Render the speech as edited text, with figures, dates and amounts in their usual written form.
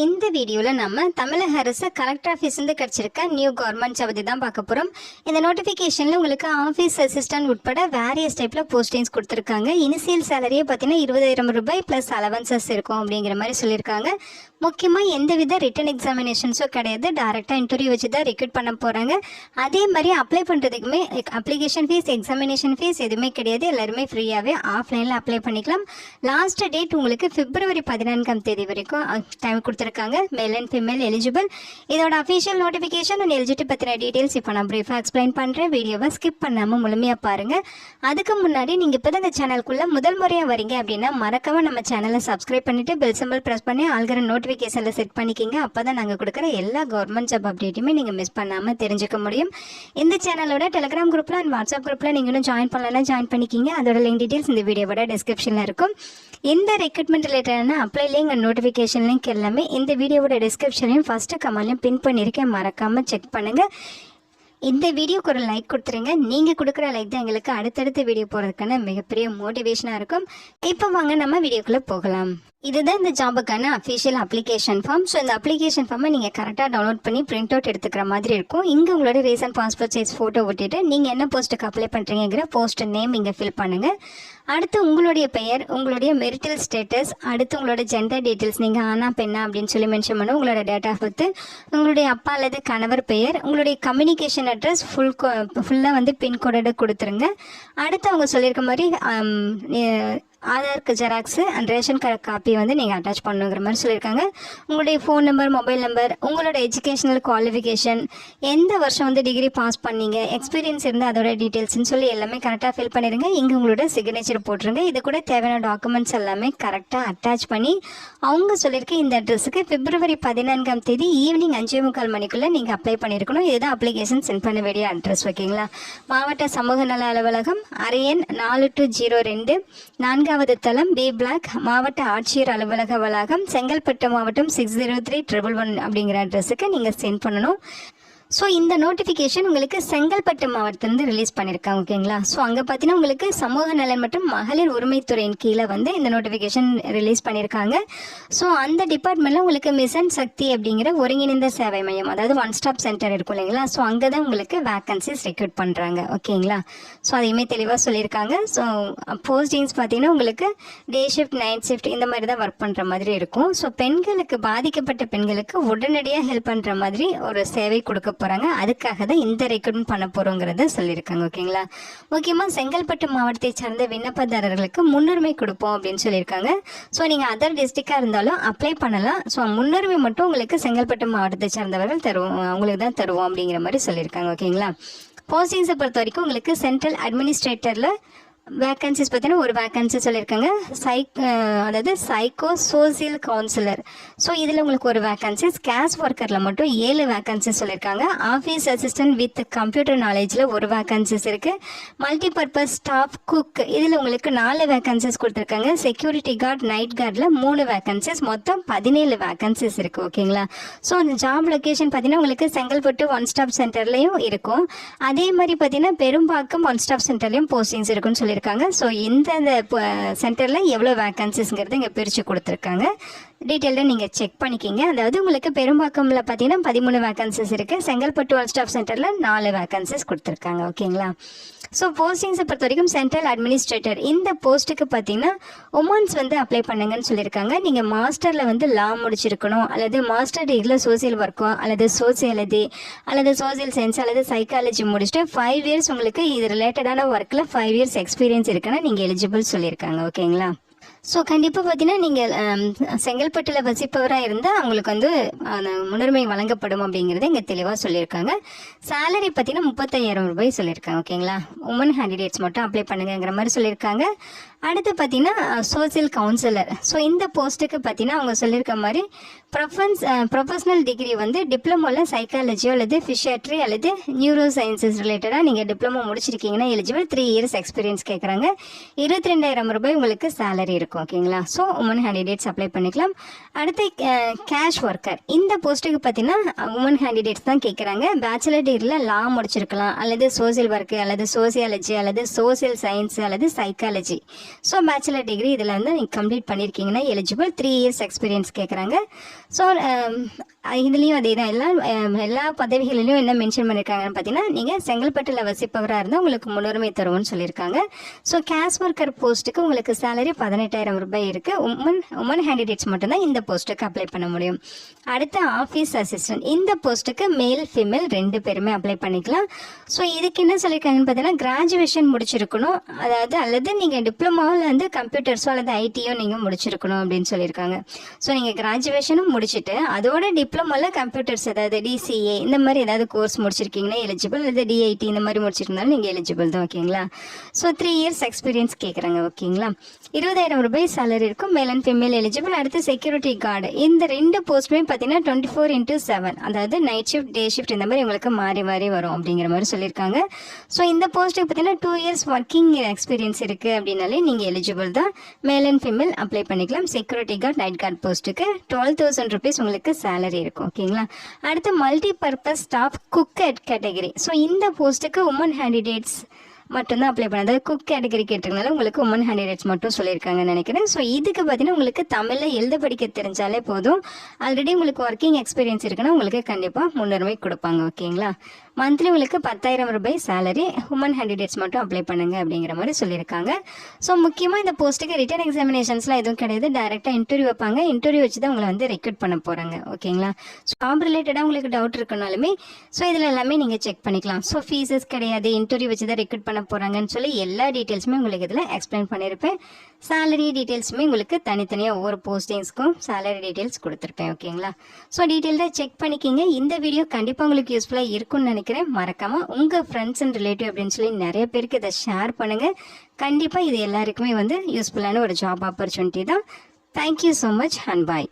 இந்த வீடியோவில் நம்ம தமிழக அரசு கலெக்டர் ஆஃபீஸ்லேருந்து கிடச்சிருக்க நியூ கவர்மெண்ட் ஜாப் தான் பார்க்க போகிறோம். இந்த நோட்டிஃபிகேஷனில் உங்களுக்கு ஆஃபீஸ் அசிஸ்டன்ட் உட்பட வேரியஸ் டைப்பில் போஸ்டிங்ஸ் கொடுத்துருக்காங்க. இனிஷியல் சேலரியே பார்த்தீங்கன்னா 20,000 ரூபாய் ப்ளஸ் அலவன்சஸ் இருக்கும் அப்படிங்கிற மாதிரி சொல்லியிருக்காங்க. முக்கியமாக எந்தவித ரிட்டன் எக்ஸாமினேஷன்ஸும் கிடையாது, டேரெக்டாக இன்டர்வியூ வச்சு தான் ரெக்ரூட் பண்ண போகிறாங்க. அதே மாதிரி அப்ளை பண்ணுறதுக்குமே அப்ளிகேஷன் ஃபீஸ் எக்ஸாமினேஷன் ஃபீஸ் எதுவுமே கிடையாது, எல்லாருமே ஃப்ரீயாகவே ஆஃப்லைனில் அப்ளை பண்ணிக்கலாம். லாஸ்ட் டேட் உங்களுக்கு February 14 வரைக்கும் டைம் கொடுத்துருக்காங்க. Male and female eligible. இதோட அஃபிஷியல் நோட்டிஃபிகேஷன் அண்ட் எலிஜிபிலிட்டி பற்றின டீட்டெயில்ஸ் இப்போ நான் ப்ரீஃபாக எக்ஸ்பிளைன் பண்ணுறேன். வீடியோவை ஸ்கிப் பண்ணாமல் முழுமையாக பாருங்கள். அதுக்கு முன்னாடி நீங்கள் இப்போ தான் இந்த சேனலுக்குள்ளே முதல் முறையாக வரீங்க அப்படின்னா மறக்காமல் நம்ம சேனலை சப்ஸ்கிரைப் பண்ணிவிட்டு பெல் சிம்பிள் ப்ரெஸ் பண்ணி ஆல்கிற நோட்டிஃபிகேஷனில் செட் பண்ணிக்கிங்க. அப்போ தான் நாங்கள் கொடுக்குற எல்லா கவர்மெண்ட் ஜாப் அப்டேட்டுமே நீங்கள் மிஸ் பண்ணாமல் தெரிஞ்சுக்க முடியும். இந்த சேனலோட டெலிகிராம் குரூப்பில் அண்ட் வாட்ஸ்அப் குரூப்பில் நீங்கள் இன்னும் ஜாயின் பண்ணலாம், ஜாயின் பண்ணிக்கிங்க. அதோட லிங்க் டீட்டெயில்ஸ் இந்த வீடியோவோட டிஸ்கிரிப்ஷனில் இருக்கும். இந்த ரெக்ரூட்மெண்ட் ரிலேட்டடான apply link and notification link எல்லாமே இந்த வீடியோவோட டிஸ்கிரிப்ஷனையும் ஃபஸ்ட்டு கமெண்ட்லையும் பின் பண்ணியிருக்கேன், மறக்காமல் செக் பண்ணுங்கள். இந்த வீடியோக்கு ஒரு லைக் கொடுத்துருங்க. நீங்கள் கொடுக்குற லைக் தான் எங்களுக்கு அடுத்தடுத்த வீடியோ போகிறதுக்கான மிகப்பெரிய மோட்டிவேஷனாக இருக்கும். இப்போ வாங்க நம்ம வீடியோக்குள்ளே போகலாம். இதுதான் இந்த ஜாபுக்கான அஃபிஷியல் அப்ளிகேஷன் ஃபார்ம். ஸோ இந்த அப்ளிகேஷன் ஃபார்மை நீங்கள் கரெக்டாக டவுன்லோட் பண்ணி பிரிண்ட் அவுட் எடுத்துக்கிற மாதிரி இருக்கும். இங்கே உங்களோட ரீசன்ட் பாஸ்போர்ட் சைஸ் ஃபோட்டோ விட்டுட்டு நீங்கள் என்ன போஸ்ட்டுக்கு அப்ளை பண்ணுறீங்கிற போஸ்ட் நேம் இங்கே ஃபில் பண்ணுங்கள். அடுத்து உங்களுடைய பெயர், உங்களுடைய மெரிட்டல் ஸ்டேட்டஸ், அடுத்து உங்களோட ஜெண்டர் டீட்டெயில்ஸ், நீங்கள் ஆனா பெண்ணா அப்படின்னு சொல்லி மென்ஷன் பண்ணும். உங்களோட டேட் ஆஃப் பர்த், உங்களுடைய அப்பா அல்லது கணவர் பெயர், உங்களுடைய கம்யூனிகேஷன் அட்ரஸ் ஃபுல்லாக வந்து பின்கோடோட கொடுத்துருங்க. அடுத்து அவங்க சொல்லியிருக்க மாதிரி ஆதாருக்கு xerox and ration card copy வந்து நீங்கள் அட்டாச் பண்ணுங்கிற மாதிரி சொல்லியிருக்காங்க. உங்களுடைய ஃபோன் நம்பர், மொபைல் நம்பர், உங்களோட எஜுகேஷனல் குவாலிஃபிகேஷன், எந்த வருஷம் வந்து டிகிரி பாஸ் பண்ணீங்க, எக்ஸ்பீரியன்ஸ் இருந்தால் அதோட டீட்டெயில்ஸ்னு சொல்லி எல்லாமே கரெக்டாக ஃபில் பண்ணிடுங்க. இங்கே உங்களோட சிக்னேச்சர் போட்டுருங்க. இது கூட தேவையான டாக்குமெண்ட்ஸ் எல்லாமே கரெக்டாக அட்டாச் பண்ணி அவங்க சொல்லியிருக்க இந்த அட்ரஸுக்கு February 14 ஈவினிங் 5:45 மணிக்குள்ளே நீங்கள் அப்ளை பண்ணியிருக்கணும். இதுதான் அப்ளிகேஷன் சென்ட் பண்ண வேண்டிய அட்ரஸ், ஓகேங்களா? மாவட்ட சமூக நல அலுவலகம், அரையன் 4202, 4வது தளம், பி பிளாக், மாவட்ட ஆட்சியர் அலுவலக வளாகம், செங்கல்பட்டு மாவட்டம் 603111 அப்படிங்கிற அட்ரஸுக்கு நீங்கள் சென்ட் பண்ணணும். ஸோ இந்த நோட்டிஃபிகேஷன் உங்களுக்கு செங்கல்பட்டு மாவட்டத்திலேருந்து ரிலீஸ் பண்ணியிருக்காங்க, ஓகேங்களா? ஸோ அங்கே பார்த்தீங்கன்னா உங்களுக்கு சமூக நலன் மற்றும் மகளிர் உரிமைத்துறையின் கீழே வந்து இந்த நோட்டிஃபிகேஷன் ரிலீஸ் பண்ணியிருக்காங்க. ஸோ அந்த டிபார்ட்மெண்ட்டில் உங்களுக்கு மிஷன் சக்தி அப்படிங்கிற ஒருங்கிணைந்த சேவை மையம், அதாவது ஒன் ஸ்டாப் சென்டர் இருக்கும் இல்லைங்களா? ஸோ அங்கே தான் உங்களுக்கு வேக்கன்சிஸ் ரெக்ரூட் பண்ணுறாங்க, ஓகேங்களா? ஸோ அதையுமே தெளிவாக சொல்லியிருக்காங்க. ஸோ போஸ்டிங்ஸ் பார்த்தீங்கன்னா உங்களுக்கு டே ஷிஃப்ட், நைட் ஷிஃப்ட் இந்த மாதிரி தான் ஒர்க் பண்ணுற மாதிரி இருக்கும். ஸோ பெண்களுக்கு, பாதிக்கப்பட்ட பெண்களுக்கு உடனடியாக ஹெல்ப் பண்ணுற மாதிரி ஒரு சேவை கொடுக்க போறாங்க. அதுக்காக தான் இந்த ரெக்ரூட்மெண்ட் பண்ண போறோங்கிறத சொல்லியிருக்காங்க, ஓகேங்களா? முக்கியமாக செங்கல்பட்டு மாவட்டத்தை சார்ந்த விண்ணப்பதாரர்களுக்கு முன்னுரிமை கொடுப்போம் அப்படின்னு சொல்லியிருக்காங்க. ஸோ நீங்கள் அதர் டிஸ்ட்ரிக்டாக இருந்தாலும் அப்ளை பண்ணலாம். ஸோ முன்னுரிமை மட்டும் உங்களுக்கு செங்கல்பட்டு மாவட்டத்தை சார்ந்தவர்கள் தருவோம், அவங்களுக்கு தான் தருவோம் அப்படிங்கிற மாதிரி சொல்லியிருக்காங்க, ஓகேங்களா? போஸ்டிங்ஸை பொறுத்த வரைக்கும் உங்களுக்கு சென்ட்ரல் அட்மினிஸ்ட்ரேட்டரில் வேக்கன்சிஸ் பார்த்தீங்கன்னா ஒரு வேக்கன்சி சொல்லியிருக்காங்க. அதாவது சைக்கோ சோசியல் கவுன்சிலர். ஸோ இதில் உங்களுக்கு ஒரு வேக்கன்சிஸ். கேஷ் ஒர்க்கரில் மட்டும் 7 வேக்கன்சிஸ் சொல்லியிருக்காங்க. ஆஃபீஸ் அசிஸ்டன்ட் வித் கம்ப்யூட்டர் நாலேஜில் ஒரு வேக்கன்சிஸ் இருக்குது. மல்டிபர்பஸ் ஸ்டாஃப் குக் இதில் உங்களுக்கு 4 வேக்கன்சிஸ் கொடுத்துருக்காங்க. செக்யூரிட்டி கார்டு, நைட் கார்டில் 3 வேக்கன்சிஸ், மொத்தம் 17 வேக்கன்சிஸ் இருக்குது, ஓகேங்களா? ஸோ அந்த ஜாப் லொக்கேஷன் பார்த்தீங்கன்னா உங்களுக்கு செங்கல்பட்டு ஒன் ஸ்டாப் சென்டர்லேயும் இருக்கும். அதே மாதிரி பார்த்தீங்கன்னா பெரும்பாக்கம் ஒன் ஸ்டாப் சென்டர்லேயும் போஸ்டிங்ஸ் இருக்குன்னு சொல்லி இருக்காங்க. ஸோ இந்த சென்டரில் எவ்வளோ வேக்கன்சிஸ்ங்கிறது இங்கே பிரித்து கொடுத்துருக்காங்க. டீட்டெயிலாக நீங்கள் செக் பண்ணிக்கிங்க. அதாவது உங்களுக்கு பெரும்பாக்கமில் பார்த்தீங்கன்னா 13 வேக்கன்சிஸ் இருக்குது. செங்கல்பட்டு ஒன் ஸ்டாப் சென்டரில் 4 வேக்கன்சிஸ் கொடுத்துருக்காங்க, ஓகேங்களா? ஸோ போஸ்டிங்ஸை பொறுத்த வரைக்கும் சென்ட்ரல் அட்மினிஸ்ட்ரேட்டர் இந்த போஸ்ட்டுக்கு பார்த்தீங்கன்னா உமன்ஸ் வந்து அப்ளை பண்ணுங்கன்னு சொல்லியிருக்காங்க. நீங்கள் மாஸ்டரில் வந்து லா முடிச்சிருக்கணும், அல்லது மாஸ்டர் டிகிரியில் சோசியல் ஒர்க்கோ அல்லது சோசியாலஜி அல்லது சோசியல் சயின்ஸ் அல்லது சைக்காலஜி முடிச்சுட்டு 5 இயர்ஸ் உங்களுக்கு இது ரிலேட்டடான ஒர்க்கில் 5 இயர்ஸ் எக்ஸ்பீரியன்ஸ் இருக்குன்னா நீங்கள் எலிஜிபிள் சொல்லியிருக்காங்க, ஓகேங்களா? ஸோ கண்டிப்பாக பார்த்தீங்கன்னா நீங்கள் செங்கல்பட்டில் வசிப்பவராக இருந்தால் அவங்களுக்கு வந்து முன்னுரிமை வழங்கப்படும் அப்படிங்கிறத இங்கே தெளிவாக சொல்லியிருக்காங்க. சேலரி பார்த்தீங்கன்னா 35,000 ரூபாய் சொல்லியிருக்காங்க, ஓகேங்களா? உமன் கேண்டிடேட்ஸ் மட்டும் அப்ளை பண்ணுங்கிற மாதிரி சொல்லியிருக்காங்க. அடுத்து பார்த்தீங்கன்னா சோசியல் கவுன்சிலர். ஸோ இந்த போஸ்ட்டுக்கு பார்த்தீங்கன்னா அவங்க சொல்லியிருக்க மாதிரி ப்ரொஃபஷனல் டிகிரி வந்து டிப்ளமோவில் சைக்காலஜியோ அல்லது ஃபிஷியாட்ரி அல்லது நியூரோ சயின்சஸ் ரிலேட்டடாக நீங்கள் டிப்ளமோ முடிச்சிருக்கீங்கன்னா எலிஜிபிள். 3 இயர்ஸ் எக்ஸ்பீரியன்ஸ் கேட்குறாங்க. 22,000 ரூபாய் உங்களுக்கு சேலரி இருக்கும், ஓகேங்களா? ஸோ உமன் கேண்டிடேட்ஸ் அப்ளை பண்ணிக்கலாம். அடுத்து கேஷ் ஒர்க்கர் இந்த போஸ்ட்டுக்கு பார்த்தீங்கன்னா உமன் கேண்டிடேட்ஸ் தான் கேட்குறாங்க. பேச்சுலர் டிகிரியில் லா முடிச்சிருக்கலாம், அல்லது சோசியல் ஒர்க்கு அல்லது சோசியாலஜி அல்லது சோசியல் சயின்ஸ் அல்லது சைக்காலஜி ஸோ பேச்சுலர் டிகிரி இதில் வந்து நீங்கள் கம்ப்ளீட் பண்ணியிருக்கீங்கன்னா எலிஜிபிள். 3 இயர்ஸ் எக்ஸ்பீரியன்ஸ் கேட்குறாங்க. ஸோ இதுலேயும் அதே தான், எல்லா பதவிகளிலையும் என்ன மென்ஷன் பண்ணியிருக்காங்கன்னு பார்த்தீங்கன்னா, நீங்கள் செங்கல்பட்டில் வசிப்பவராக இருந்தால் உங்களுக்கு முன்னுரிமை தருவோம்னு சொல்லியிருக்காங்க. ஸோ கேஷ் ஒர்க்கர் போஸ்ட்டுக்கு உங்களுக்கு சேலரி 18,000 ரூபாய் இருக்குது. உமன் கேண்டிடேட்ஸ் மட்டும்தான் இந்த போஸ்ட்டுக்கு அப்ளை பண்ண முடியும். அடுத்து ஆஃபீஸ் அசிஸ்டன்ட், இந்த போஸ்ட்டுக்கு மேல் ஃபீமேல் 2 பேருமே அப்ளை பண்ணிக்கலாம். ஸோ இதுக்கு என்ன சொல்லியிருக்காங்கன்னு பார்த்தீங்கன்னா, கிராஜுவேஷன் முடிச்சிருக்கணும், அதாவது அல்லது நீங்கள் டிப்ளமாவில் வந்து கம்ப்யூட்டர்ஸோ அல்லது ஐடியோ நீங்கள் முடிச்சிருக்கணும் அப்படின்னு சொல்லியிருக்காங்க. ஸோ நீங்கள் கிராஜுவேஷனும் முடிச்சுட்டு அதோட டிப்ளமாவில் கம்ப்யூட்டர்ஸ் ஏதாவது டிசிஏ இந்த மாதிரி ஏதாவது கோர்ஸ் முடிச்சிருக்கீங்கன்னா எலிஜிபிள், அல்லது டிஐடி இந்த மாதிரி முடிச்சிருந்தாலும் நீங்கள் எலிஜிபிள் தான். ஓகேங்களா? ஸோ 3 இயர்ஸ் எக்ஸ்பீரியன்ஸ் கேட்குறாங்க. ஓகேங்களா? 20,000 ரூபாய் சேலரி இருக்கும். Male and female eligible. அடுத்து செக்யூரிட்டி கார்டு, இந்த 2 போஸ்ட்டுமே பார்த்தீங்கன்னா 24/7, அதாவது நைட் ஷிஃப்ட் டே ஷிஃப்ட் இந்த மாதிரி உங்களுக்கு மாறி மாறி வரும் அப்படிங்கிற மாதிரி சொல்லியிருக்காங்க. ஸோ இந்த போஸ்ட்டுக்கு பார்த்தீங்கன்னா 2 இயர்ஸ் ஒர்க்கிங் எக்ஸ்பீரியன்ஸ் இருக்குது அப்படின்னாலே நீங்கள் எலிஜிபிள் தான். மேல் அண்ட் ஃபீமேல் அப்ளை பண்ணிக்கலாம். செக்யூரிட்டி கார்டு நைட் கார்டு போஸ்ட்டுக்கு 12,000 rupees உங்களுக்கு சேலரி இருக்கும். ஓகேங்களா? அடுத்து multi purpose staff cook category. So இந்த போஸ்ட்டுக்கு உமன் கேண்டிடேட்ஸ் மட்டும்தான் அப்ளை பண்ண, அதாவது குக் கேட்டகரி கேட்டிருந்தாலும் உங்களுக்கு உமன் கேண்டிடேட்ஸ் மட்டும் சொல்லியிருக்காங்கன்னு நினைக்கிறேன். ஸோ இதுக்கு பார்த்தீங்கன்னா உங்களுக்கு தமிழில் எழுத படிக்க தெரிஞ்சாலே போதும். ஆல்ரெடி உங்களுக்கு ஒர்க்கிங் எக்ஸ்பீரியன்ஸ் இருக்குன்னா உங்களுக்கு கண்டிப்பாக முன்னுரிமை கொடுப்பாங்க. ஓகேங்களா? மந்த்லி உங்களுக்கு 10,000 ரூபாய் சேலரி. உமன் கேண்டிடேட்ஸ் மட்டும் அப்ளை பண்ணுங்க அப்படிங்கிற மாதிரி சொல்லியிருக்காங்க. ஸோ முக்கியமாக இந்த போஸ்ட்டுக்கு ரிட்டன் எக்ஸாமினேஷன்ஸ்லாம் எதுவும் கிடையாது. டேரெக்டாக இன்டர்வியூ வைப்பாங்க. இன்டர்வியூ வச்சு தான் உங்களை வந்து ரெக்ரூட் பண்ண போகிறாங்க. ஓகேங்களா? ஸோ ஜாப் ரிலேட்டடாக உங்களுக்கு டவுட் இருக்குனாலுமே ஸோ இதில் எல்லாமே நீங்கள் செக் பண்ணிக்கலாம். ஸோ ஃபீஸஸ் கிடையாது, இன்டர்வியூ வச்சு தான் ரெக்ரூட் பண்ண போகிறாங்கன்னு சொல்லி எல்லா டீட்டெயில்ஸுமே உங்களுக்கு இதில் எக்ஸ்பிளைன் பண்ணியிருப்பேன். சேலரி டீட்டெயில்ஸுமே உங்களுக்கு தனித்தனியாக ஒவ்வொரு போஸ்டிங்ஸ்க்கும் சேலரி டீட்டெயில்ஸ் கொடுத்துருப்பேன். ஓகேங்களா? ஸோ டீட்டெயில்டாக செக் பண்ணிக்கிங்க. இந்த வீடியோ கண்டிப்பாக உங்களுக்கு யூஸ்ஃபுல்லாக இருக்கும்னு நினைக்கிறேன். மறக்காமல் உங்கள் ஃப்ரெண்ட்ஸ் அண்ட் ரிலேட்டிவ் அப்படின்னு சொல்லி நிறைய பேருக்கு இதை ஷேர் பண்ணுங்கள். கண்டிப்பாக இது எல்லாருக்குமே வந்து யூஸ்ஃபுல்லான ஒரு ஜாப் ஆப்பர்ச்சுனிட்டி தான். Thank you so much and bye.